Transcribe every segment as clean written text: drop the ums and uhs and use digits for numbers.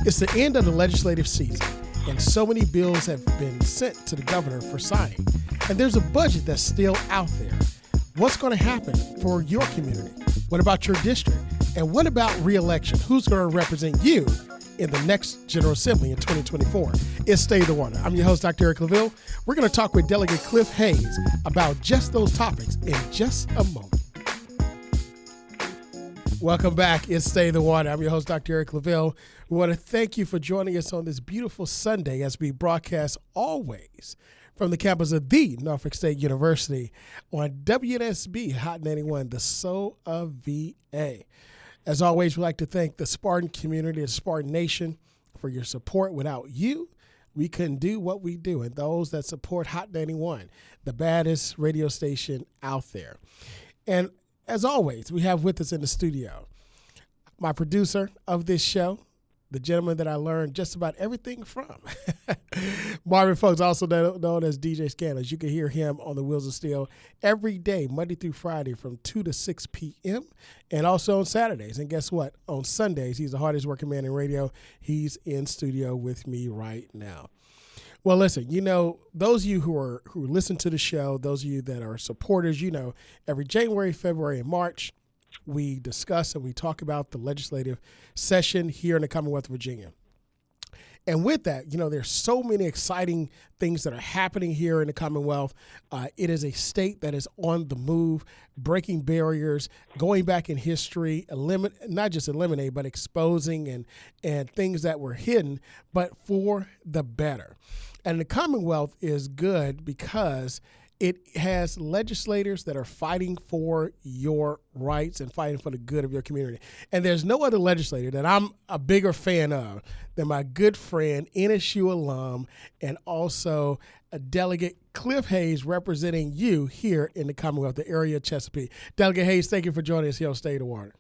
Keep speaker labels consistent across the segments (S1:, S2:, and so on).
S1: It's the end of the legislative season, and so many bills have been sent to the governor for signing. And there's a budget that's still out there. What's going to happen for your community? What about your district? And what about re-election? Who's going to represent you in the next General Assembly in 2024? It's Stay the Water. I'm your host, Dr. Claville. We're going to talk with Delegate Cliff Hayes about just those topics in just a moment. Welcome back. It's Stay the Water. I'm your host, Dr. Eric Claville. We want to thank you for joining us on this beautiful Sunday as we broadcast always from the campus of the Norfolk State University on WNSB Hot 91, the soul of VA. As always, we'd like to thank the Spartan community, the Spartan Nation, for your support. Without you, we couldn't do what we do. And those that support Hot 91, the baddest radio station out there. And as always, we have with us in the studio my producer of this show, the gentleman that I learned just about everything from, Marvin Folks, also known as DJ Scanners. You can hear him on the Wheels of Steel every day, Monday through Friday from 2 to 6 p.m. and also on Saturdays. And guess what? On Sundays, he's the hardest working man in radio. He's in studio with me right now. Well, listen, you know, those of you who listen to the show, those of you that are supporters, you know, every January, February, and March, we discuss and we talk about the legislative session here in the Commonwealth of Virginia. And with that, you know, there's so many exciting things that are happening here in the Commonwealth. It is a state that is on the move, breaking barriers, going back in history, not just eliminate, but exposing and things that were hidden, but for the better. And the Commonwealth is good because it has legislators that are fighting for your rights and fighting for the good of your community. And there's no other legislator that I'm a bigger fan of than my good friend, NSU alum, and also a Delegate Cliff Hayes representing you here in the Commonwealth, the area of Chesapeake. Delegate Hayes, thank you for joining us here on Stay the Water.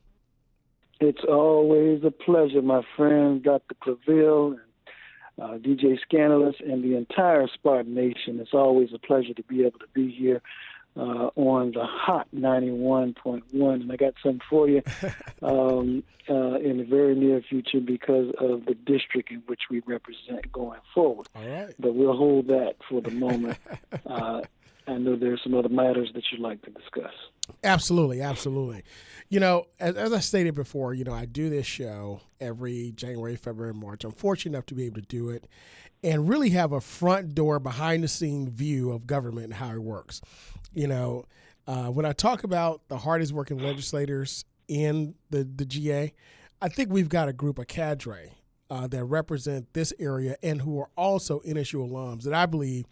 S2: It's always a pleasure, my friend, Dr. Claville, DJ Scandalous, and the entire Spartan Nation. It's always a pleasure to be able to be here on the Hot 91.1. And I got something for you in the very near future because of the district in which we represent going forward.
S1: All right.
S2: But we'll hold that for the moment. I know there's some other matters that you'd like to discuss.
S1: Absolutely, absolutely. You know, as I stated before, you know, I do this show every January, February, March. I'm fortunate enough to be able to do it and really have a front door, behind-the-scene view of government and how it works. You know, when I talk about the hardest working legislators in the GA, I think we've got a group of cadre that represent this area and who are also NSU alums that I believe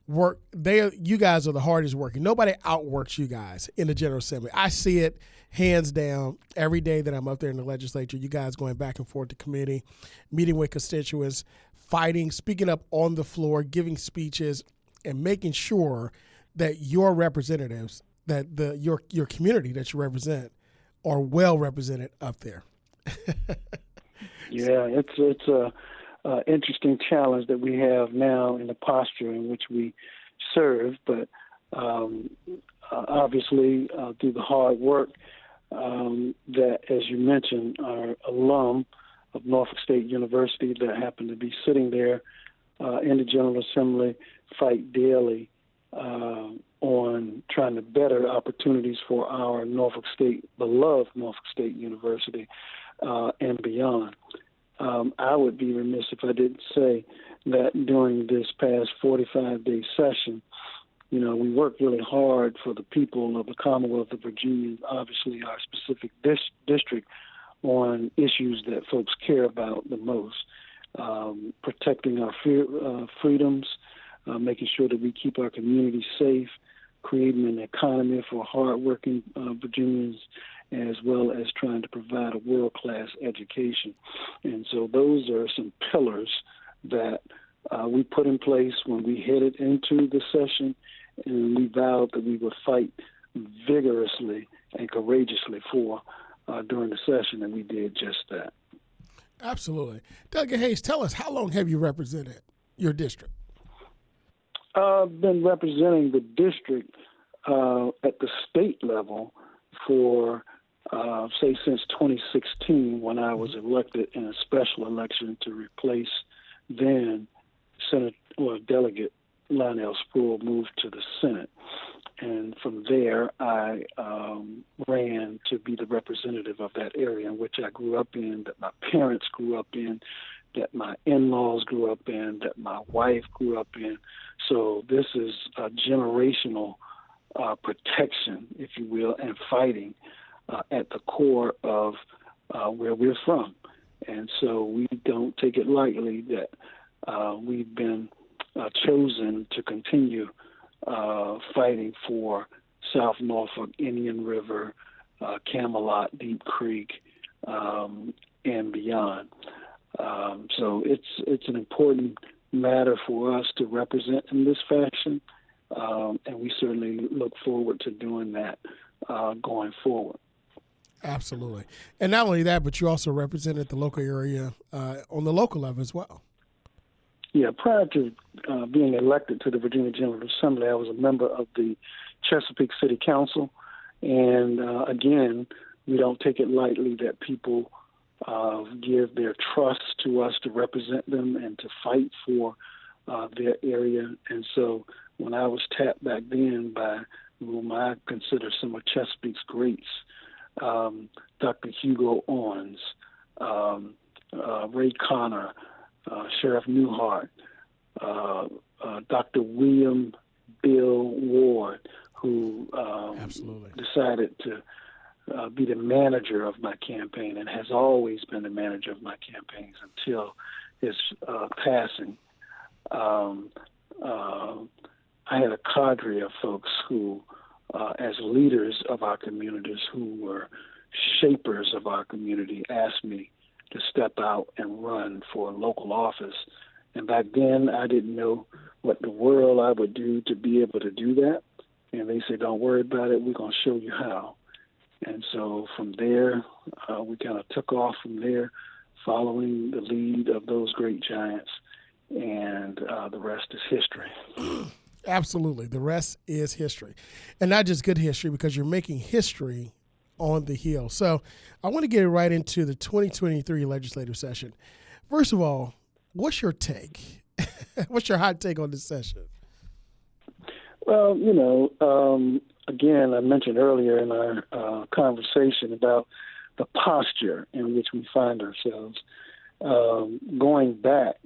S1: work. You guys are the hardest working. Nobody outworks you guys in the General Assembly. I see it hands down every day that I'm up there in the legislature. You guys going back and forth to committee, meeting with constituents, fighting, speaking up on the floor, giving speeches, and making sure that your representatives, that your community that you represent, are well represented up there.
S2: Yeah, it's a interesting challenge that we have now in the posture in which we serve, but obviously through the hard work that, as you mentioned, our alum of Norfolk State University that happen to be sitting there in the General Assembly fight daily on trying to better opportunities for our beloved Norfolk State University and beyond. I would be remiss if I didn't say that during this past 45-day session, you know, we worked really hard for the people of the Commonwealth of Virginia, obviously our specific district, on issues that folks care about the most, protecting our freedoms, making sure that we keep our community safe, creating an economy for hardworking Virginians, as well as trying to provide a world-class education. And so those are some pillars that we put in place when we headed into the session, and we vowed that we would fight vigorously and courageously for during the session, and we did just that.
S1: Absolutely. Delegate Hayes, tell us, how long have you represented your district?
S2: I've been representing the district at the state level for say since 2016, when I was elected in a special election to replace then Delegate Lionel Spruill, moved to the Senate. And from there, I ran to be the representative of that area in which I grew up in, that my parents grew up in, that my in-laws grew up in, that my wife grew up in. So this is a generational protection, if you will, and fighting at the core of where we're from. And so we don't take it lightly that we've been chosen to continue fighting for South Norfolk, Indian River, Camelot, Deep Creek, and beyond. So it's an important matter for us to represent in this fashion, and we certainly look forward to doing that going forward.
S1: Absolutely. And not only that, but you also represented the local area on the local level as well.
S2: Yeah, prior to being elected to the Virginia General Assembly, I was a member of the Chesapeake City Council. And again, we don't take it lightly that people give their trust to us to represent them and to fight for their area. And so when I was tapped back then by whom I consider some of Chesapeake's greats, Dr. Hugo Owens, Ray Connor, Sheriff Newhart, Dr. William Bill Ward, who decided to be the manager of my campaign and has always been the manager of my campaigns until his passing. I had a cadre of folks who, as leaders of our communities, who were shapers of our community, asked me to step out and run for local office. And back then, I didn't know what the world I would do to be able to do that. And they said, don't worry about it. We're going to show you how. And so from there, we kind of took off from there, following the lead of those great giants. And the rest is history.
S1: Absolutely. The rest is history. And not just good history, because you're making history on the Hill. So I want to get right into the 2023 legislative session. First of all, what's your take? What's your hot take on this session?
S2: Well, again, I mentioned earlier in our conversation about the posture in which we find ourselves, going back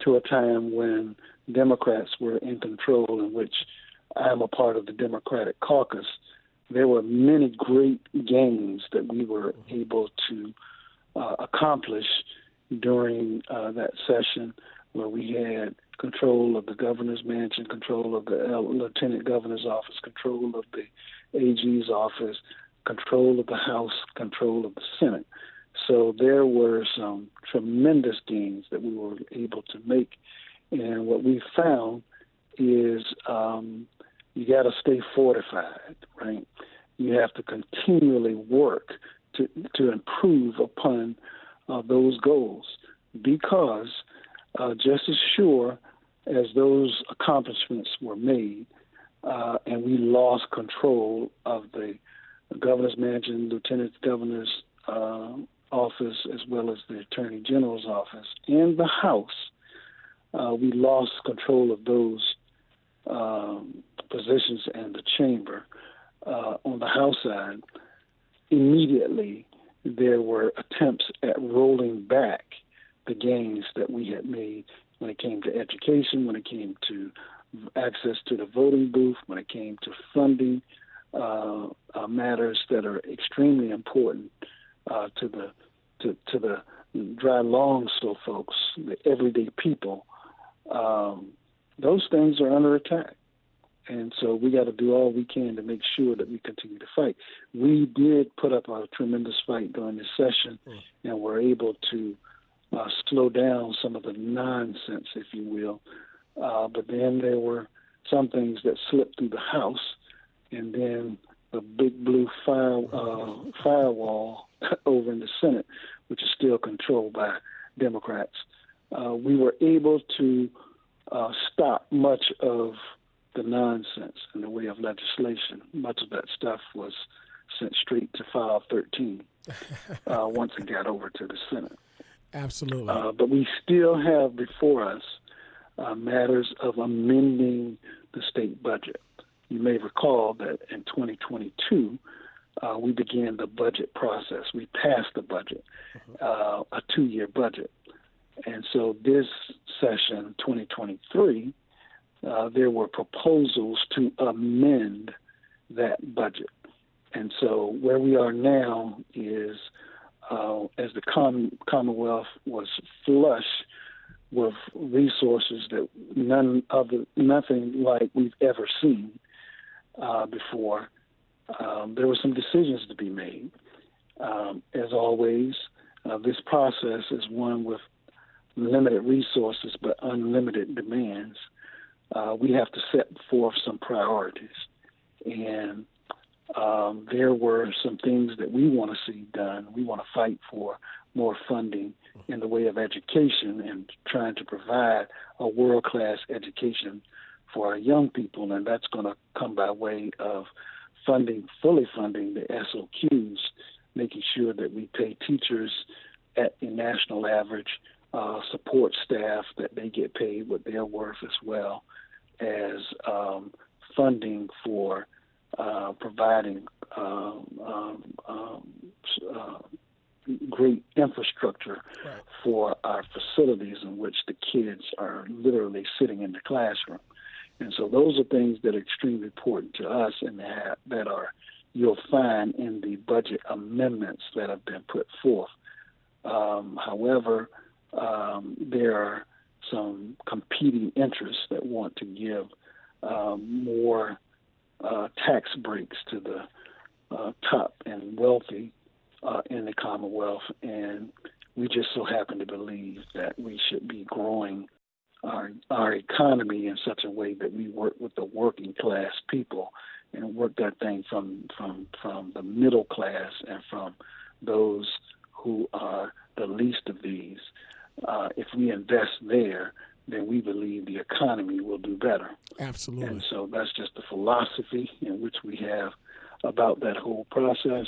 S2: to a time when Democrats were in control, in which I'm a part of the Democratic caucus. There were many great gains that we were able to accomplish during that session, where we had control of the governor's mansion, control of the lieutenant governor's office, control of the AG's office, control of the House, control of the Senate. So there were some tremendous gains that we were able to make. And what we found is you got to stay fortified, right? You have to continually work to improve upon those goals, because just as sure as those accomplishments were made and we lost control of the governor's mansion, lieutenant governor's office, as well as the attorney general's office, and the House, we lost control of those positions and the chamber. On the House side, immediately there were attempts at rolling back the gains that we had made when it came to education, when it came to access to the voting booth, when it came to funding matters that are extremely important to the dry long slow folks, the everyday people. Those things are under attack. And so we got to do all we can to make sure that we continue to fight. We did put up a tremendous fight during this session, and were able to slow down some of the nonsense, if you will. But then there were some things that slipped through the House, and then the big blue firewall over in the Senate, which is still controlled by Democrats. We were able to stop much of the nonsense in the way of legislation. Much of that stuff was sent straight to file 13 once it got over to the Senate.
S1: Absolutely.
S2: But we still have before us matters of amending the state budget. You may recall that in 2022, we began the budget process. We passed the budget, a 2-year budget. And so this session, 2023, there were proposals to amend that budget. And so where we are now is, as the Commonwealth was flush with resources that nothing like we've ever seen before, there were some decisions to be made. As always, this process is one with limited resources but unlimited demands. We have to set forth some priorities. And there were some things that we want to see done. We want to fight for more funding in the way of education and trying to provide a world-class education for our young people, and that's going to come by way of fully funding the SOQs, making sure that we pay teachers at the national average, support staff that they get paid what they're worth, as well as funding for providing great infrastructure for our facilities in which the kids are literally sitting in the classroom. And so those are things that are extremely important to us and that are you'll find in the budget amendments that have been put forth. However, there are some competing interests that want to give more tax breaks to the top and wealthy in the Commonwealth, and we just so happen to believe that we should be growing our economy in such a way that we work with the working class people and work that thing from the middle class and from those who are the least of these. If we invest there, then we believe the economy will do better.
S1: Absolutely.
S2: And so that's just the philosophy in which we have about that whole process.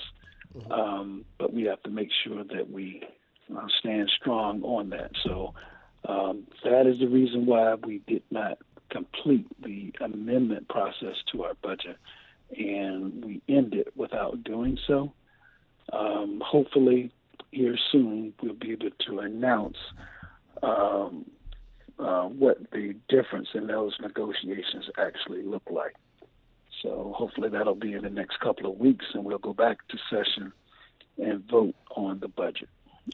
S2: But we have to make sure that we stand strong on that. So that is the reason why we did not complete the amendment process to our budget, and we ended without doing so. Hopefully, here soon, we'll be able to announce what the difference in those negotiations actually look like. So hopefully that'll be in the next couple of weeks, and we'll go back to session and vote on the budget.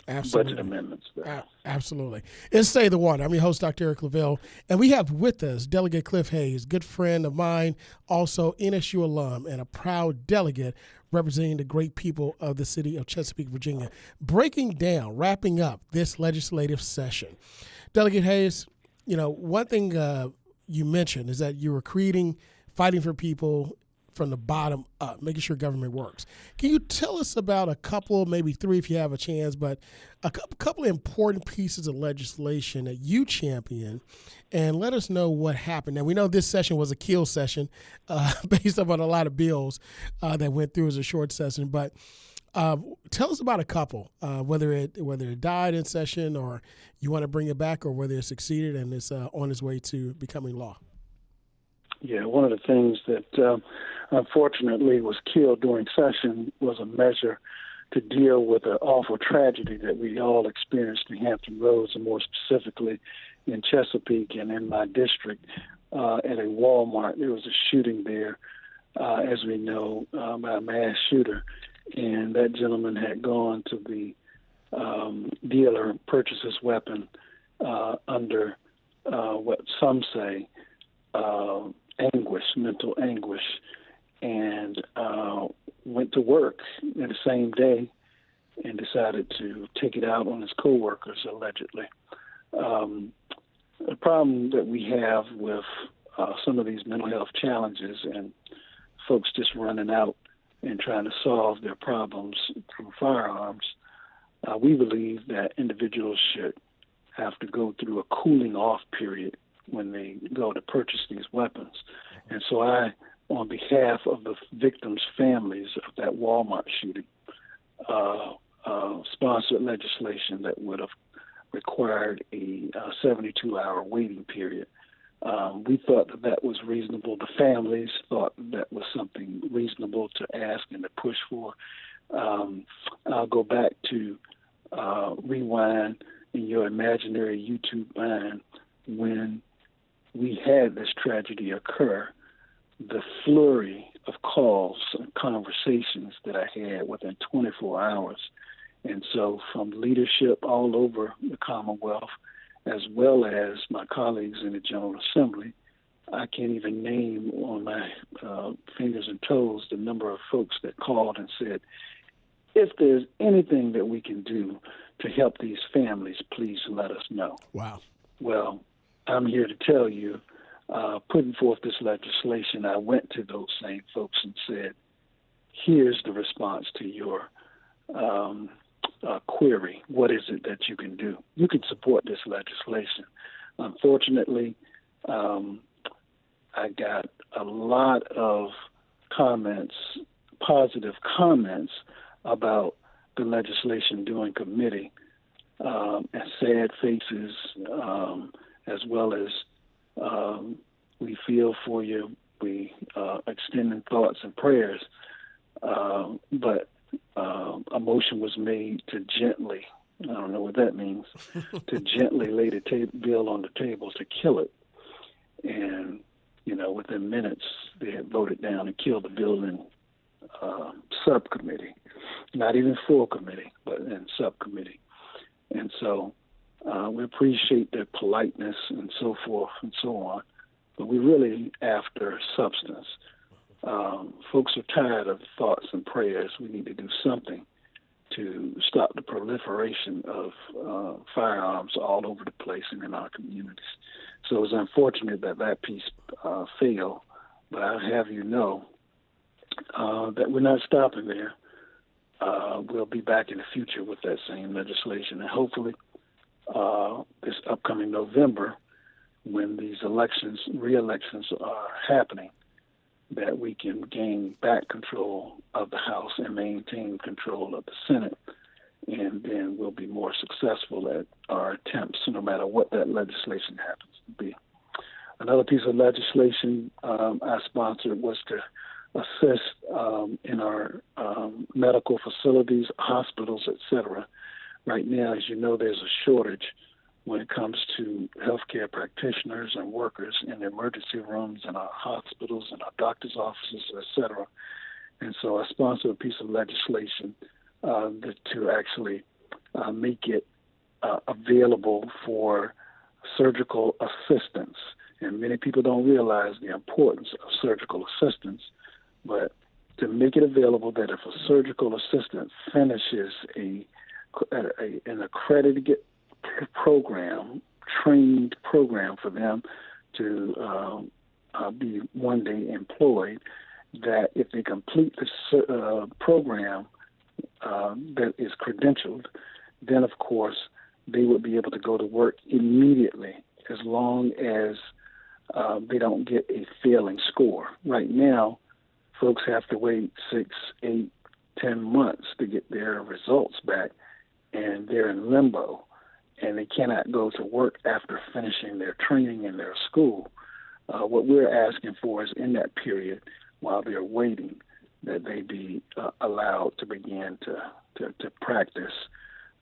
S1: Absolutely.
S2: Budget amendments there.
S1: Absolutely. It's Stay the Water. I'm your host, Dr. Eric Claville, and we have with us Delegate Cliff Hayes, good friend of mine, also NSU alum and a proud delegate representing the great people of the city of Chesapeake, Virginia, wrapping up this legislative session. Delegate Hayes, one thing you mentioned is that you were fighting for people from the bottom up, making sure government works. Can you tell us about a couple, maybe three if you have a chance, but a couple of important pieces of legislation that you champion, and let us know what happened? Now, we know this session was a kill session based upon a lot of bills that went through as a short session, but tell us about a couple, whether it died in session or you want to bring it back, or whether it succeeded and it's on its way to becoming law.
S2: Yeah, one of the things that unfortunately was killed during session was a measure to deal with an awful tragedy that we all experienced in Hampton Roads, and more specifically in Chesapeake and in my district at a Walmart. There was a shooting there, as we know, by a mass shooter, and that gentleman had gone to the dealer and purchased his weapon under what some say mental anguish, and went to work the same day and decided to take it out on his coworkers, allegedly. The problem that we have with some of these mental health challenges and folks just running out and trying to solve their problems through firearms, we believe that individuals should have to go through a cooling off period when they go to purchase these weapons. And so I on behalf of the victims' families of that Walmart shooting, sponsored legislation that would have required a 72-hour waiting period. We thought that was reasonable. The families thought that was something reasonable to ask and to push for. I'll go back to rewind in your imaginary YouTube mind when we had this tragedy occur, the flurry of calls and conversations that I had within 24 hours. And so from leadership all over the Commonwealth, as well as my colleagues in the General Assembly, I can't even name on my fingers and toes the number of folks that called and said, if there's anything that we can do to help these families, please let us know.
S1: Wow.
S2: Well, I'm here to tell you, putting forth this legislation, I went to those same folks and said, here's the response to your query. What is it that you can do? You can support this legislation. Unfortunately, I got a lot of comments, positive comments about the legislation during committee, and sad faces, as well as we feel for you. We extending thoughts and prayers, but a motion was made to gently, I don't know what that means, to gently lay the bill on the table to kill it. And, within minutes, they had voted down and killed the bill in subcommittee, not even full committee, but in subcommittee. And so we appreciate their politeness and so forth and so on, but we're really after substance. Folks are tired of thoughts and prayers. We need to do something to stop the proliferation of firearms all over the place and in our communities. So it's unfortunate that piece failed, but I'll have you know that we're not stopping there. We'll be back in the future with that same legislation, and hopefully this upcoming November, when these re-elections are happening, that we can gain back control of the House and maintain control of the Senate, and then we'll be more successful at our attempts, no matter what that legislation happens to be. Another piece of legislation I sponsored was to assist in our medical facilities, hospitals, etc. Right now, as you know, there's a shortage when it comes to healthcare practitioners and workers in the emergency rooms and our hospitals and our doctor's offices, etc. And so I sponsored a piece of legislation to actually make it available for surgical assistance. And many people don't realize the importance of surgical assistance, but to make it available that if a surgical assistant finishes an accredited program, trained program for them to be one day employed, that if they complete this program that is credentialed, then of course they would be able to go to work immediately as long as they don't get a failing score. Right now, folks have to wait 6, 8, 10 months to get their results back, and they're in limbo, and they cannot go to work after finishing their training in their school. What we're asking for is in that period, while they're waiting, that they be allowed to begin to practice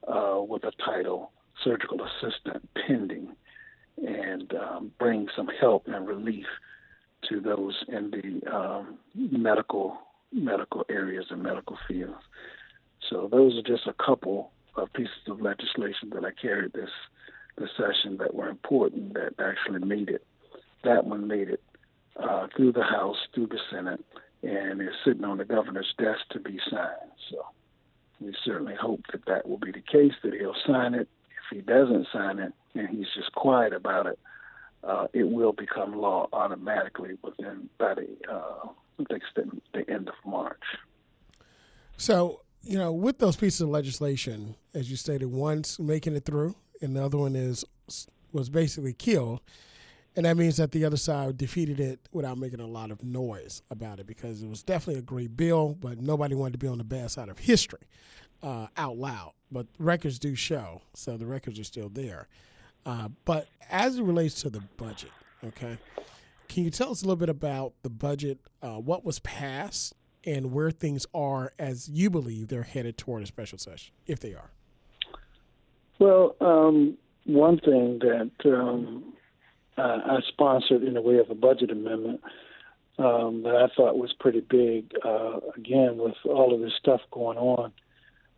S2: with a title, surgical assistant, pending, and bring some help and relief to those in the medical areas and medical fields. So those are just a couple of pieces of legislation that I carried this session that were important, that actually made it. That one made it through the House, through the Senate, and is sitting on the governor's desk to be signed. So we certainly hope that will be the case, that he'll sign it. If he doesn't sign it and he's just quiet about it, it will become law automatically by the end of March.
S1: So, with those pieces of legislation, as you stated, one's making it through, and the other one was basically killed. And that means that the other side defeated it without making a lot of noise about it, because it was definitely a great bill, but nobody wanted to be on the bad side of history out loud. But records do show, so the records are still there. But as it relates to the budget, okay, can you tell us a little bit about the budget, what was passed, and where things are as you believe they're headed toward a special session, if they are?
S2: Well, one thing that I sponsored in the way of a budget amendment that I thought was pretty big, again, with all of this stuff going on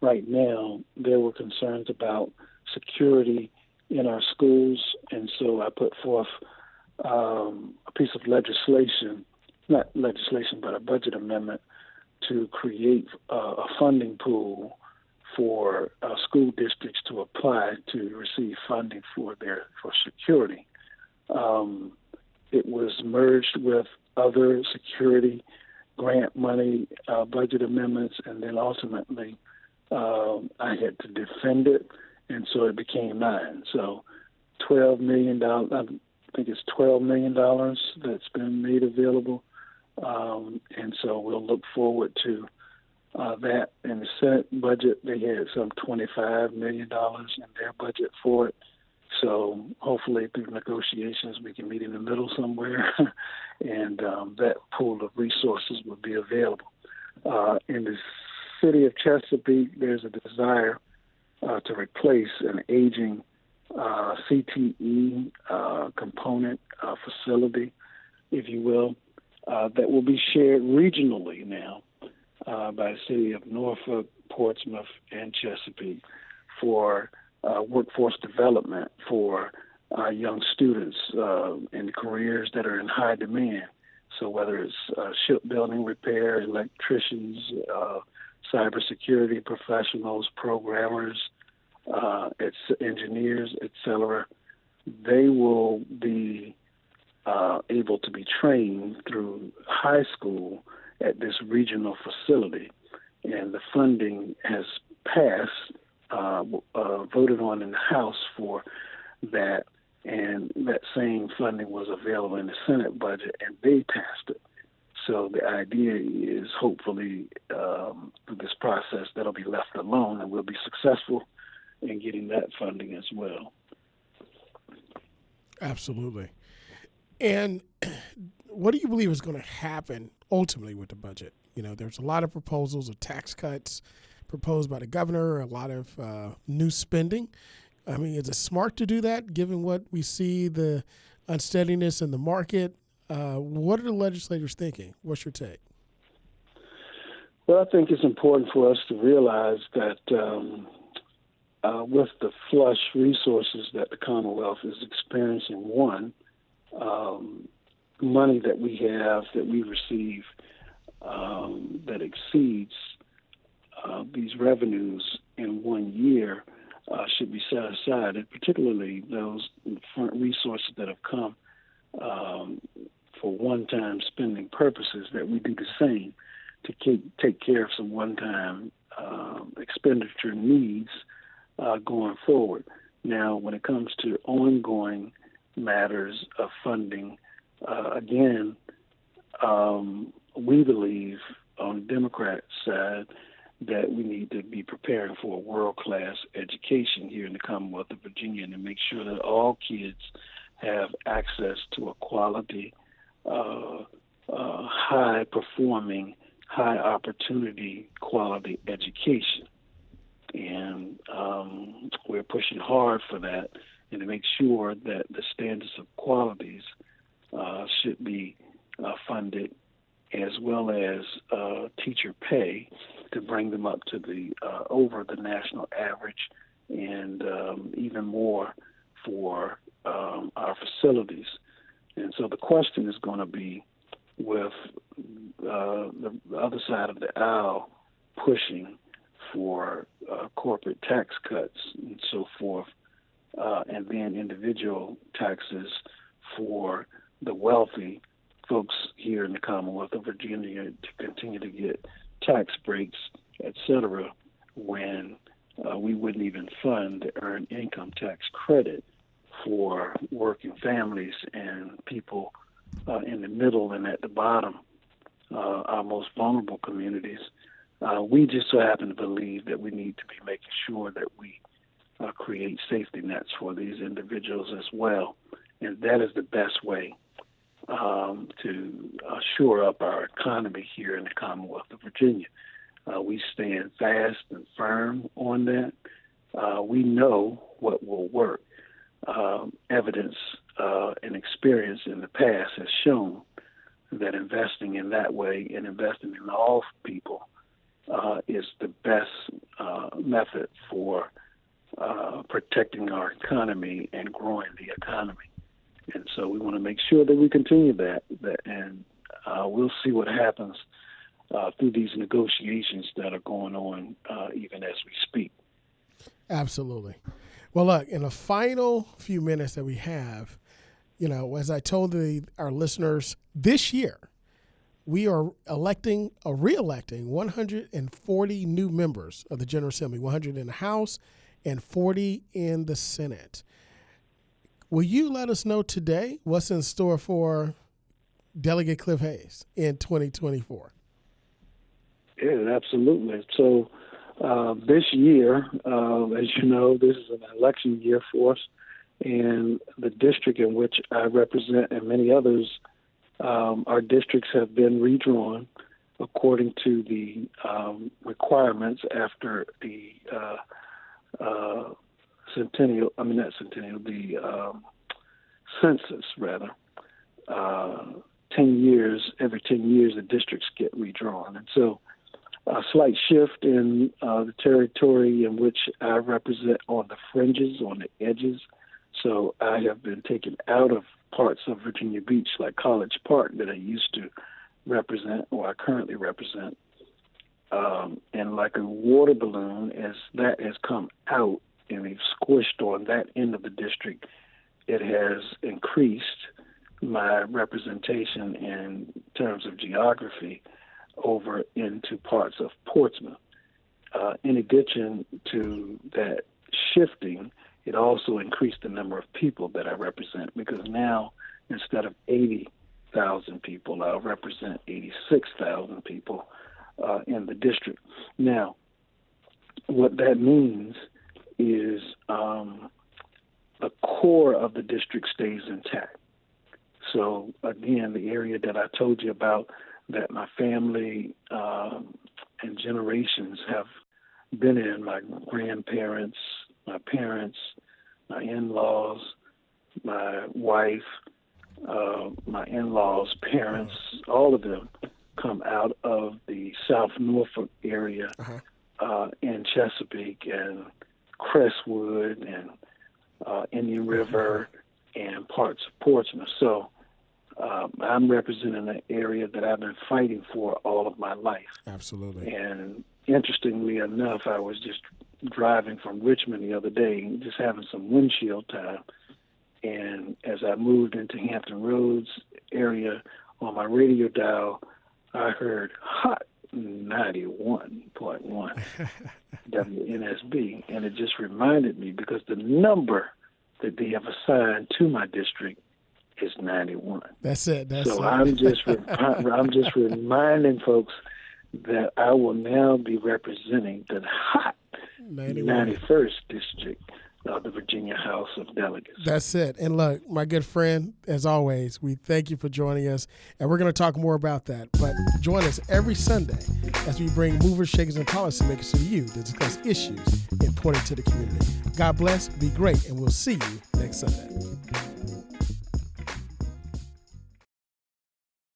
S2: right now, there were concerns about security in our schools, and so I put forth a piece of legislation, not legislation, but a budget amendment to create a funding pool for school districts to apply to receive funding for security. It was merged with other security grant money budget amendments, and then ultimately I had to defend it, and so it became mine. So $12 million, I think it's $12 million that's been made available, and so we'll look forward to that. In the Senate budget, they had some $25 million in their budget for it. So hopefully through negotiations we can meet in the middle somewhere, and that pool of resources will be available. In the city of Chesapeake, there's a desire to replace an aging CTE component facility, if you will, that will be shared regionally now by the city of Norfolk, Portsmouth, and Chesapeake for workforce development for young students in careers that are in high demand. So whether it's shipbuilding repair, electricians, cybersecurity professionals, programmers, engineers, etc., they will be able to be trained through high school at this regional facility. And the funding has passed, voted on in the House for that, and that same funding was available in the Senate budget, and they passed it. So the idea is hopefully through this process that'll be left alone, and we'll be successful in getting that funding as well.
S1: Absolutely. And what do you believe is going to happen ultimately with the budget? You know, there's a lot of proposals of tax cuts proposed by the governor, a lot of new spending. I mean, is it smart to do that given what we see, the unsteadiness in the market? What are the legislators thinking? What's your take?
S2: Well, I think it's important for us to realize that with the flush resources that the Commonwealth is experiencing, money that we have, that we receive, that exceeds these revenues in 1 year should be set aside, and particularly those resources that have come for one-time spending purposes, that we do the same to take care of some one-time expenditure needs going forward. Now, when it comes to ongoing matters of funding, again, we believe on the Democrat side that we need to be preparing for a world-class education here in the Commonwealth of Virginia, and to make sure that all kids have access to a quality, high-performing, high-opportunity, quality education. And we're pushing hard for that, and to make sure that the standards of qualities should be funded, as well as teacher pay to bring them up to the over the national average, and even more for our facilities. And so the question is going to be, with the other side of the aisle pushing for corporate tax cuts and so forth, and then individual taxes for the wealthy folks here in the Commonwealth of Virginia to continue to get tax breaks, et cetera, when we wouldn't even fund the earned income tax credit for working families and people in the middle and at the bottom, our most vulnerable communities. We just so happen to believe that we need to be making sure that we create safety nets for these individuals as well. And that is the best way to shore up our economy here in the Commonwealth of Virginia. We stand fast and firm on that. We know what will work. Evidence and experience in the past has shown that investing in that way and investing in all people is the best method for protecting our economy and growing the economy. And so we want to make sure that we continue that and we'll see what happens through these negotiations that are going on even as we speak.
S1: Absolutely. Well, look, in the final few minutes that we have, as I told our listeners, this year we are re-electing 140 new members of the General Assembly, 100 in the House and 40 in the Senate. Will you let us know today what's in store for Delegate Cliff Hayes in 2024?
S2: Yeah, absolutely. So this year, as you know, this is an election year for us, and the district in which I represent and many others, our districts have been redrawn according to the requirements after the census, rather. 10 years, every 10 years, the districts get redrawn. And so a slight shift in the territory in which I represent on the fringes, on the edges. So I have been taken out of parts of Virginia Beach, like College Park, that I used to represent, or I currently represent. And like a water balloon, as that has come out and they've squished on that end of the district, it has increased my representation in terms of geography over into parts of Portsmouth. In addition to that shifting, it also increased the number of people that I represent, because now instead of 80,000 people, I'll represent 86,000 people in the district. Now, what that means is the core of the district stays intact. So again, the area that I told you about, that my family and generations have been in, my grandparents, my parents, my in-laws, my wife, my in-laws' parents, all of them come out of the South Norfolk area in Chesapeake and Crestwood and Indian River and parts of Portsmouth. So I'm representing an area that I've been fighting for all of my life.
S1: Absolutely.
S2: And interestingly enough, I was just driving from Richmond the other day, just having some windshield time. And as I moved into Hampton Roads area on my radio dial, I heard Hot 91.1 WNSB. And it just reminded me, because the number that they have assigned to my district is 91.
S1: That's it.
S2: So I'm just reminding folks that I will now be representing the hot 91st district of the Virginia House of Delegates.
S1: That's it. And look, my good friend, as always, we thank you for joining us, and we're going to talk more about that. But join us every Sunday as we bring movers, shakers, and policymakers to you to discuss issues important to the community. God bless, be great, and we'll see you next Sunday.